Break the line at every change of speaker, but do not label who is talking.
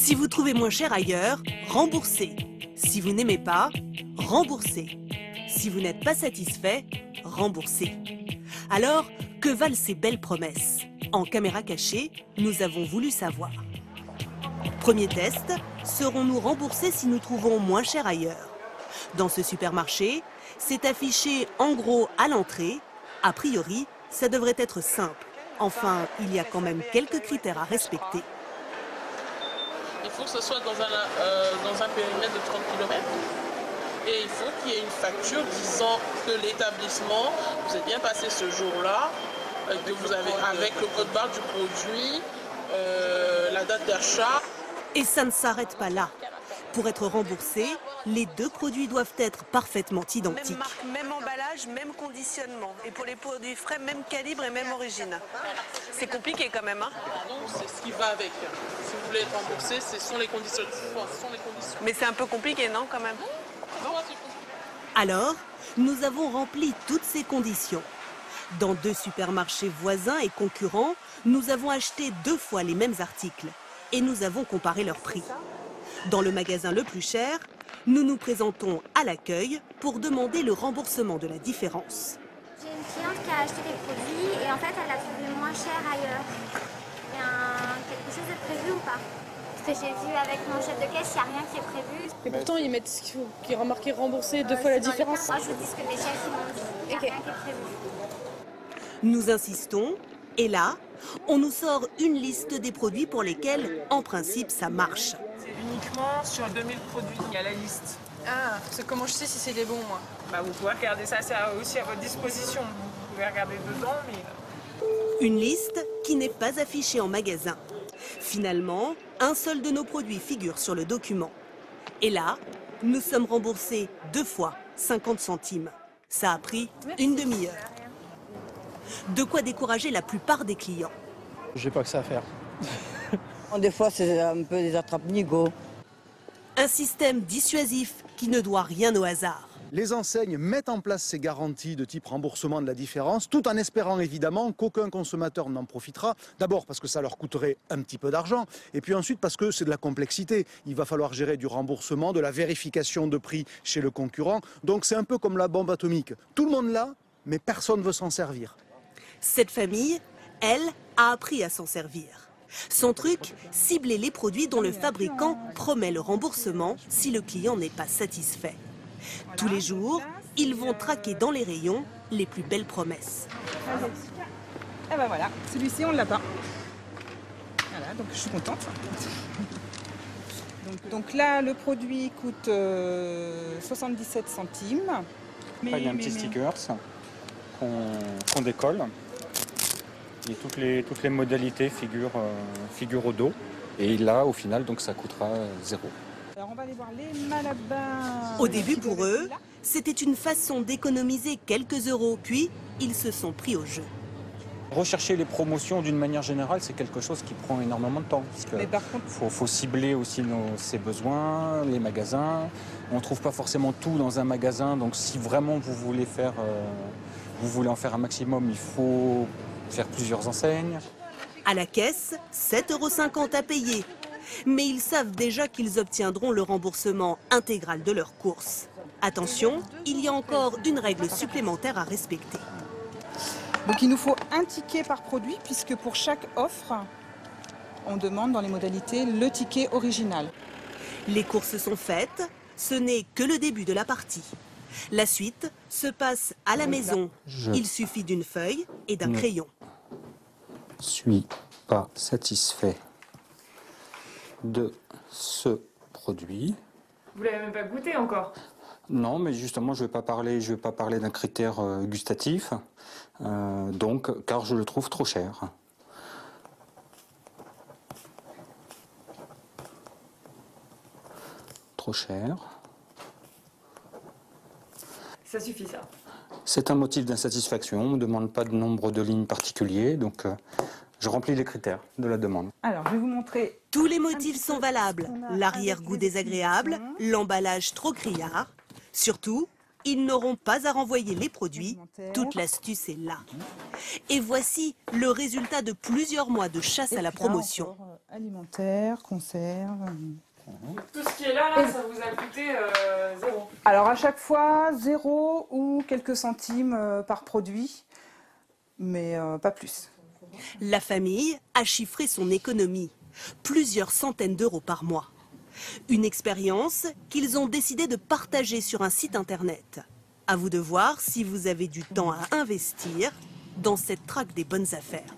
Si vous trouvez moins cher ailleurs, remboursez. Si vous n'aimez pas, remboursez. Si vous n'êtes pas satisfait, remboursez. Alors, que valent ces belles promesses? En caméra cachée, nous avons voulu savoir. Premier test, serons-nous remboursés si nous trouvons moins cher ailleurs? Dans ce supermarché, c'est affiché en gros à l'entrée. A priori, ça devrait être simple. Enfin, il y a quand même quelques critères à respecter.
Il faut que ce soit dans un périmètre de 30 km. Et il faut qu'il y ait une facture disant que l'établissement, vous êtes bien passé ce jour-là, que vous avez avec le code barre du produit, la date d'achat.
Et ça ne s'arrête pas là. Pour être remboursé, les deux produits doivent être parfaitement identiques.
Même marque, même emballage, même conditionnement. Et pour les produits frais, même calibre et même origine. C'est compliqué quand même, hein?
Non, c'est ce qui va avec. Si vous voulez être remboursé, ce sont les conditions.
Mais c'est un peu compliqué, non, quand même?
Non, c'est compliqué.
Alors, nous avons rempli toutes ces conditions. Dans deux supermarchés voisins et concurrents, nous avons acheté 2 fois les mêmes articles et nous avons comparé leurs prix. Dans le magasin le plus cher, nous nous présentons à l'accueil pour demander le remboursement de la différence.
J'ai une cliente qui a acheté des produits et en fait elle a trouvé moins cher ailleurs. Il y a quelque chose de prévu ou pas? Parce que j'ai vu avec mon chef de caisse, il n'y a rien qui est prévu.
Et pourtant ils mettent ce qu'il faut, qui est remarqué rembourser 2 fois la différence.
Moi je vous dis ce que les chefs m'ont dit. Il n'y a rien qui est prévu.
Nous insistons et là, on nous sort une liste des produits pour lesquels, en principe, ça marche.
C'est uniquement sur 2000 produits, il y a la liste.
Ah, c'est comment je sais si c'est des bons, moi?
Bah, vous pouvez regarder ça, c'est aussi à votre disposition. Vous pouvez regarder dedans, mais...
Une liste qui n'est pas affichée en magasin. Finalement, un seul de nos produits figure sur le document. Et là, nous sommes remboursés 2 fois 50 centimes. Ça a pris une demi-heure. De quoi décourager la plupart des clients.
J'ai pas que ça à faire.
Des fois, c'est un peu des attrape-nigots.
Un système dissuasif qui ne doit rien au hasard.
Les enseignes mettent en place ces garanties de type remboursement de la différence, tout en espérant évidemment qu'aucun consommateur n'en profitera. D'abord parce que ça leur coûterait un petit peu d'argent, et puis ensuite parce que c'est de la complexité. Il va falloir gérer du remboursement, de la vérification de prix chez le concurrent. Donc c'est un peu comme la bombe atomique. Tout le monde l'a, mais personne ne veut s'en servir.
Cette famille, elle, a appris à s'en servir. Son truc, cibler les produits dont le fabricant promet le remboursement si le client n'est pas satisfait. Tous les jours, ils vont traquer dans les rayons les plus belles promesses.
Et ben voilà, celui-ci on ne l'a pas. Voilà, donc je suis contente. Donc là, le produit coûte 77 centimes.
Après, il y a un petit sticker qu'on décolle. Et toutes les modalités figurent au dos. Et là, au final, donc, ça coûtera 0.
Alors on va aller voir les Malabas.
Au début, pour eux, c'était une façon d'économiser quelques euros. Puis, ils se sont pris au jeu.
Rechercher les promotions d'une manière générale, c'est quelque chose qui prend énormément de temps.
Mais par contre,
faut cibler aussi ses besoins, les magasins. On ne trouve pas forcément tout dans un magasin. Donc si vraiment vous voulez en faire un maximum, il faut faire plusieurs enseignes.
À la caisse, 7,50 € à payer. Mais ils savent déjà qu'ils obtiendront le remboursement intégral de leurs courses. Attention, il y a encore une règle supplémentaire à respecter.
donc il nous faut un ticket par produit, puisque pour chaque offre, on demande dans les modalités le ticket original.
Les courses sont faites, ce n'est que le début de la partie. La suite se passe à la maison. Il suffit d'une feuille et d'un crayon.
Je ne suis pas satisfait de ce produit.
Vous l'avez même pas goûté encore?
Non, mais justement, je vais pas parler d'un critère gustatif, car je le trouve trop cher. Trop cher.
Ça suffit, ça.
C'est un motif d'insatisfaction. On ne demande pas de nombre de lignes particulier, donc je remplis les critères de la demande.
Alors, je vais vous montrer.
Tous les motifs sont valables. L'arrière-goût désagréable, l'emballage trop criard. Surtout, ils n'auront pas à renvoyer les produits. Toute l'astuce est là. Et voici le résultat de plusieurs mois de chasse à la promotion.
Alimentaire, conserve.
Tout ce qui est là, ça vous a coûté 0.
Alors à chaque fois, 0 ou quelques centimes par produit, mais pas plus.
La famille a chiffré son économie. Plusieurs centaines d'euros par mois. Une expérience qu'ils ont décidé de partager sur un site internet. À vous de voir si vous avez du temps à investir dans cette traque des bonnes affaires.